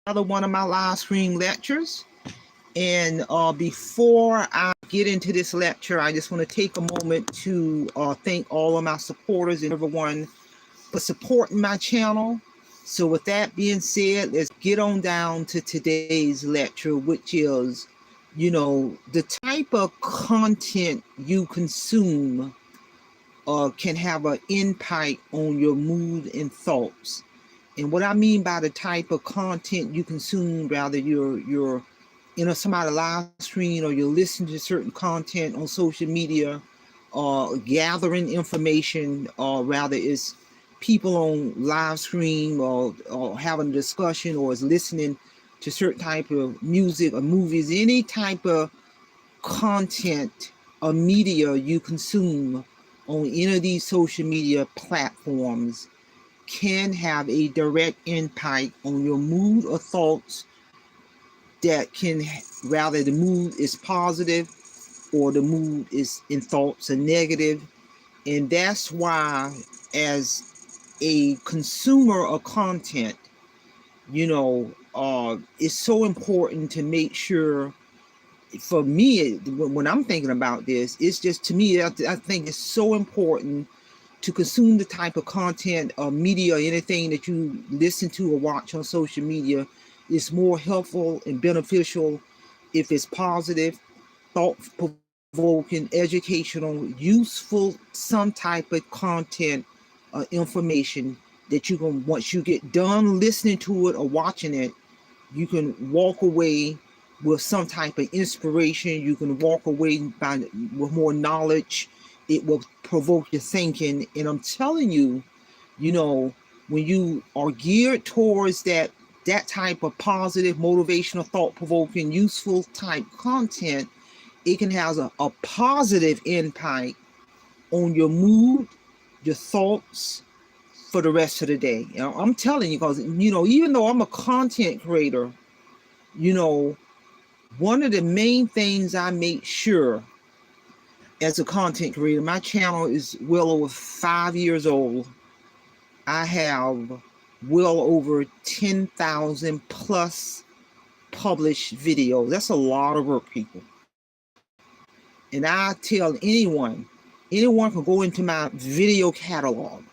another one of my live stream lectures. And before I get into this lecture, I just want to take a moment to thank all of my supporters and everyone for supporting my channel. So with that being said, let's get on down to today's lecture, which is, the type of content you consume can have an impact on your mood and thoughts. And what I mean by the type of content you consume, rather you're somebody live stream or you're listening to certain content on social media, or gathering information, or rather it's people on live stream or having a discussion, or is listening to certain type of music or movies, any type of content or media you consume on any of these social media platforms can have a direct impact on your mood or thoughts. That can, rather the mood is positive or the mood is in thoughts are negative. And that's why, as a consumer of content, it's so important to make sure. For me, when I'm thinking about this, it's just, to me, I think it's so important to consume the type of content or media or anything that you listen to or watch on social media. Is more helpful and beneficial if it's positive, thought-provoking, educational, useful, some type of content or information that you can, once you get done listening to it or watching it, you can walk away with some type of inspiration. You can walk away with more knowledge. It will provoke your thinking. And I'm telling you, when you are geared towards that type of positive, motivational, thought-provoking, useful type content, it can have a positive impact on your mood, your thoughts for the rest of the day. I'm telling you, because, even though I'm a content creator, one of the main things I make sure as a content creator, my channel is well over 5 years old. I have well over 10,000 plus published videos. That's a lot of work, people. And I tell anyone can go into my video catalog.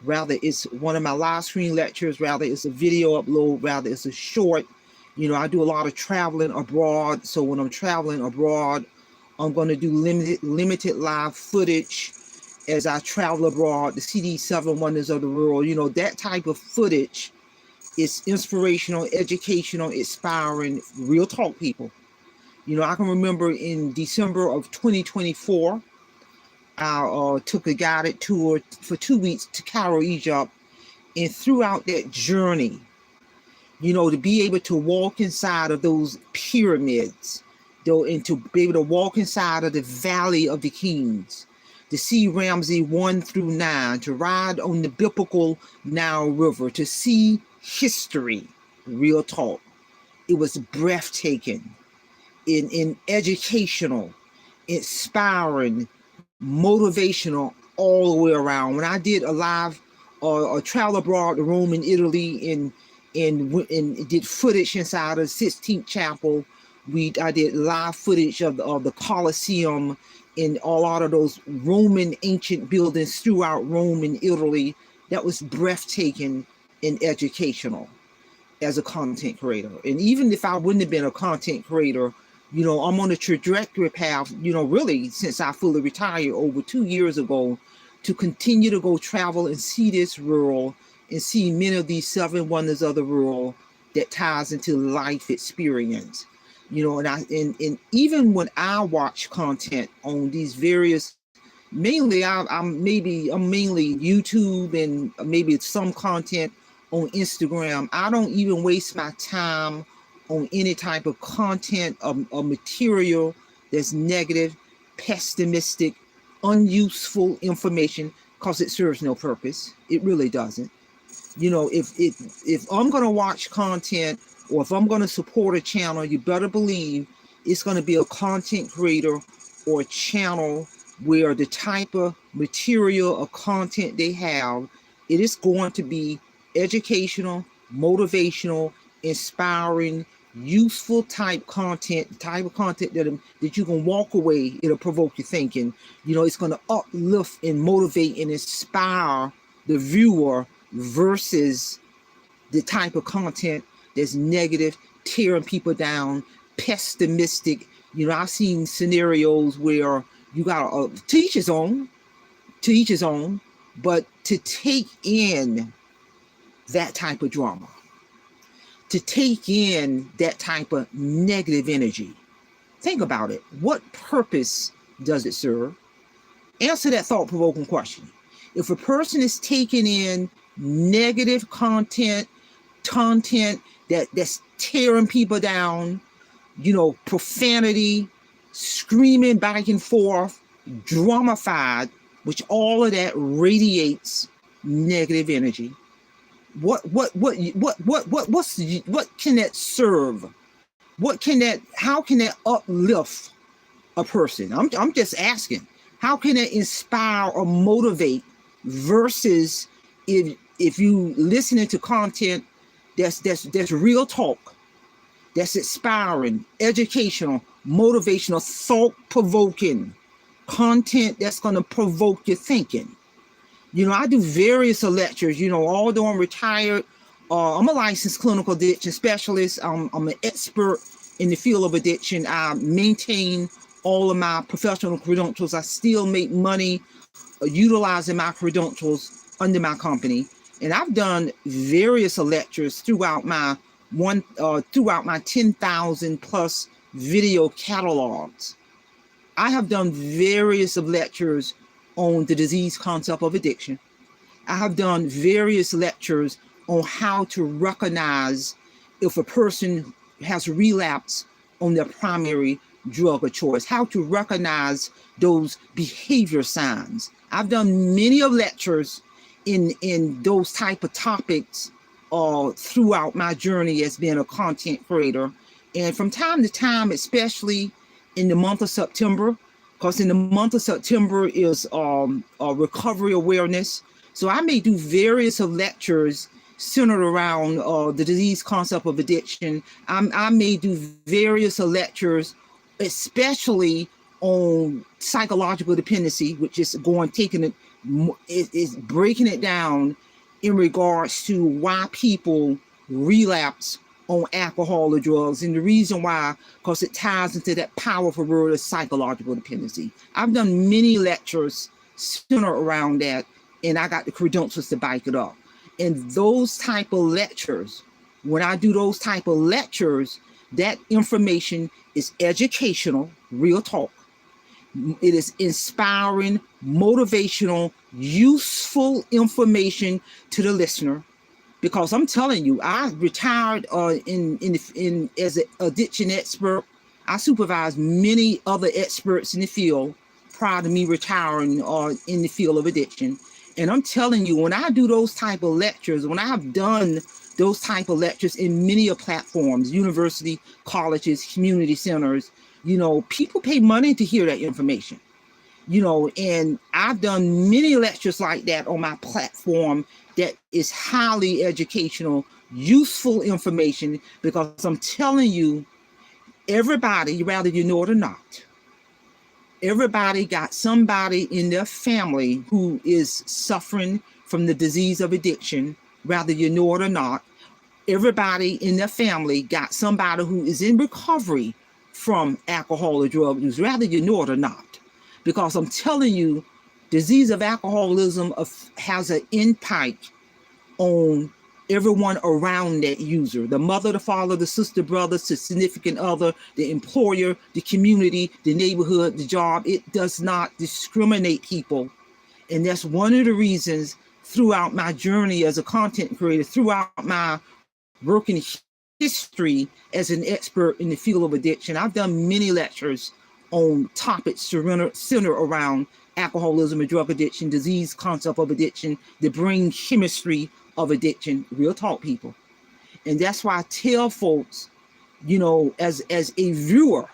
Rather it's one of my live stream lectures, rather it's a video upload, rather it's a short. I do a lot of traveling abroad. So when I'm traveling abroad, I'm going to do limited live footage as I travel abroad to see these 7 wonders of the world. That type of footage is inspirational, educational, inspiring, real talk, people. I can remember in December of 2024, I took a guided tour for 2 weeks to Cairo, Egypt. And throughout that journey, to be able to walk inside of those pyramids, and to be able to walk inside of the Valley of the Kings, to see Ramsey 1 through 9, to ride on the biblical Nile River, to see history, real talk. It was breathtaking, in educational, inspiring, motivational, all the way around. When I did a live a travel abroad to Rome and Italy, and did footage inside of the Sistine Chapel, I did live footage of the Colosseum and a lot of those Roman ancient buildings throughout Rome and Italy. That was breathtaking and educational as a content creator. And even if I wouldn't have been a content creator, I'm on a trajectory path, really since I fully retired over 2 years ago, to continue to go travel and see this world and see many of these 7 wonders of the world that ties into life experience. And even when I watch content on these various, mainly I'm mainly YouTube and maybe some content on Instagram. I don't even waste my time on any type of content or material that's negative, pessimistic, unuseful information, because it serves no purpose. It really doesn't. If I'm going to watch content, or if I'm going to support a channel, you better believe it's going to be a content creator or a channel where the type of material or content they have, it is going to be educational, motivational, inspiring, useful type of content that you can walk away. It'll provoke your thinking. It's going to uplift and motivate and inspire the viewer versus the type of content that's negative, tearing people down, pessimistic. I've seen scenarios where you got to each his own, but to take in that type of drama, to take in that type of negative energy. Think about it. What purpose does it serve? Answer that thought-provoking question. If a person is taking in negative content that's tearing people down, profanity, screaming back and forth, dramified, which all of that radiates negative energy. What can that serve? How can that uplift a person? I'm just asking. How can it inspire or motivate versus if you listening to content that's real talk, that's inspiring, educational, motivational, thought-provoking content that's going to provoke your thinking. I do various lectures, although I'm retired, I'm a licensed clinical addiction specialist. I'm an expert in the field of addiction. I maintain all of my professional credentials. I still make money utilizing my credentials under my company. And I've done various lectures throughout my 10,000 plus video catalogs. I have done various lectures on the disease concept of addiction. I have done various lectures on how to recognize if a person has relapse on their primary drug of choice, how to recognize those behavior signs. I've done many of lectures in those type of topics throughout my journey as being a content creator. And from time to time, especially in the month of September, because in the month of September is recovery awareness. So I may do various lectures centered around the disease concept of addiction. I may do various lectures, especially on psychological dependency, which is is breaking it down in regards to why people relapse on alcohol or drugs. And the reason why, because it ties into that powerful word of psychological dependency. I've done many lectures centered around that, and I got the credentials to back it up. And those type of lectures, when I do those type of lectures, that information is educational, real talk. It is inspiring, motivational, useful information to the listener. Because I'm telling you, I retired as an addiction expert. I supervised many other experts in the field prior to me retiring in the field of addiction. And I'm telling you, when I do those type of lectures, when I have done those type of lectures in many of platforms, university, colleges, community centers, people pay money to hear that information. And I've done many lectures like that on my platform that is highly educational, useful information, because I'm telling you, everybody, whether you know it or not, everybody got somebody in their family who is suffering from the disease of addiction, whether you know it or not. Everybody in their family got somebody who is in recovery from alcohol or drug use, whether you know it or not. Because I'm telling you, disease of alcoholism has an impact on everyone around that user, the mother, the father, the sister, brother, the significant other, the employer, the community, the neighborhood, the job. It does not discriminate people. And that's one of the reasons throughout my journey as a content creator, throughout my working history as an expert in the field of addiction, I've done many lectures on topics centered around alcoholism and drug addiction, disease concept of addiction, the brain chemistry of addiction, real talk, people. And that's why I tell folks, as a viewer,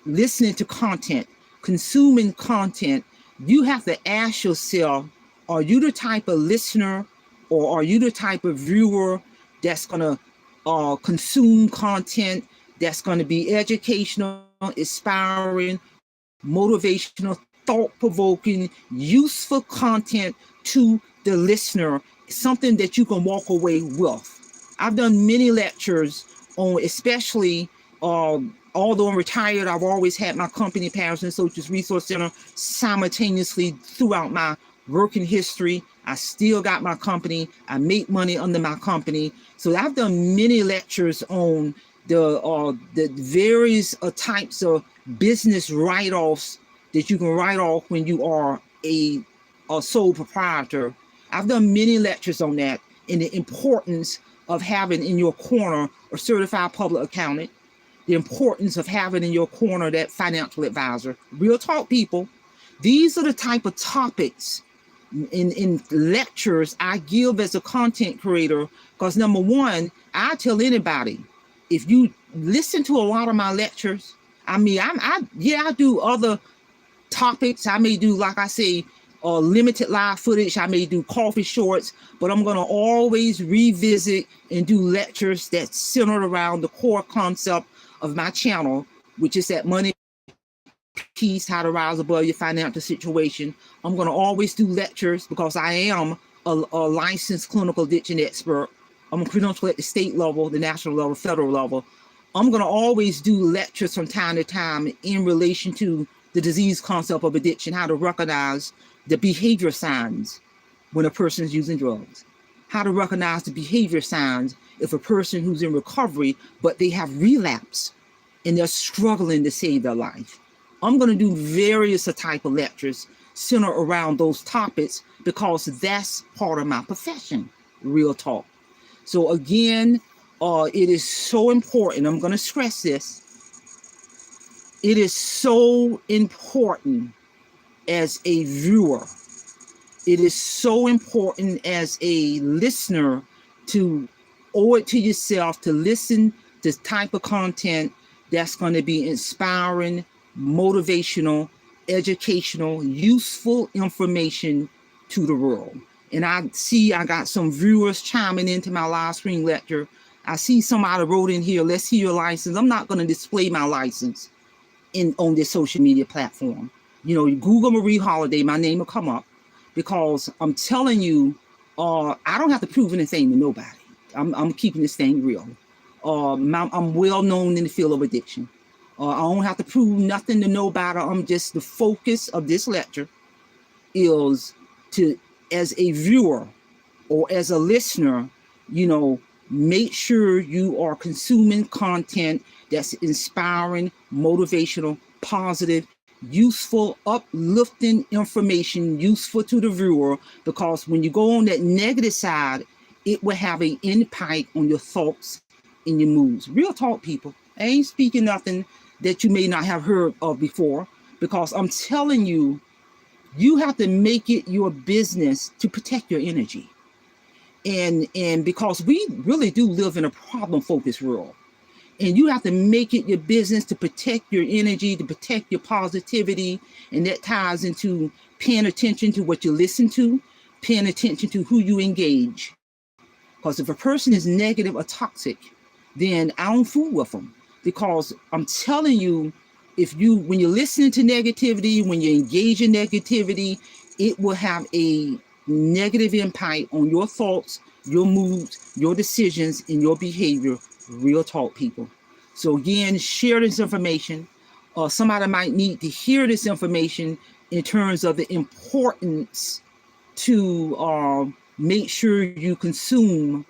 listening to content, consuming content, you have to ask yourself, are you the type of listener or are you the type of viewer that's going to consume content that's going to be educational, inspiring, motivational, thought-provoking, useful content to the listener, something that you can walk away with. I've done many lectures on, especially, although I'm retired, I've always had my company, Patterson Associates Resource Center, simultaneously throughout my working history. I still got my company. I make money under my company. So I've done many lectures on the various types of business write-offs that you can write off when you are a sole proprietor. I've done many lectures on that and the importance of having in your corner a certified public accountant, the importance of having in your corner that financial advisor. Real talk, people. These are the type of topics in lectures I give as a content creator, because number one, I tell anybody, if you listen to a lot of my lectures, I mean, I do other topics. I may do, like I say, limited live footage. I may do coffee shorts, but I'm going to always revisit and do lectures that's centered around the core concept of my channel, which is that money piece, how to rise above your financial situation. I'm going to always do lectures because I am a licensed clinical addiction expert. I'm credentialed at the state level, the national level, federal level. I'm going to always do lectures from time to time in relation to the disease concept of addiction, how to recognize the behavior signs when a person is using drugs, how to recognize the behavior signs if a person who's in recovery, but they have relapse and they're struggling to save their life. I'm going to do various type of lectures centered around those topics because that's part of my profession, real talk. So again, it is so important. I'm going to stress this. It is so important as a viewer. It is so important as a listener to owe it to yourself to listen to type of content that's going to be inspiring, motivational, educational, useful information to the world. And I see I got some viewers chiming into my live stream lecture. I see somebody wrote in here, let's see your license. I'm not going to display my license on this social media platform. You know, Google Marie Holiday, my name will come up, because I'm telling you, I don't have to prove anything to nobody. I'm keeping this thing real. I'm well known in the field of addiction. I don't have to prove nothing to nobody. I'm just, the focus of this lecture is to, as a viewer or as a listener, you know, make sure you are consuming content that's inspiring, motivational, positive, useful, uplifting information, useful to the viewer, because when you go on that negative side, it will have an impact on your thoughts and your moods. Real talk, people. I ain't speaking nothing that you may not have heard of before, because I'm telling you, you have to make it your business to protect your energy. And because we really do live in a problem-focused world, and you have to make it your business to protect your energy, to protect your positivity, and that ties into paying attention to what you listen to, paying attention to who you engage. Because if a person is negative or toxic, then I don't fool with them. Because I'm telling you, when you're listening to negativity, when you engage in negativity, it will have a negative impact on your thoughts, your moods, your decisions, and your behavior. Real talk, people. So again, share this information. Somebody might need to hear this information in terms of the importance to make sure you consume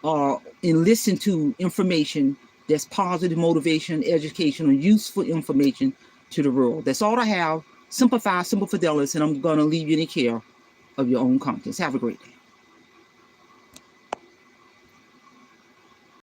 and listen to information that's positive, motivation, educational, useful information to the world. That's all I have. Simplify, simple fidelis, and I'm going to leave you in the care of your own conscience. Have a great day.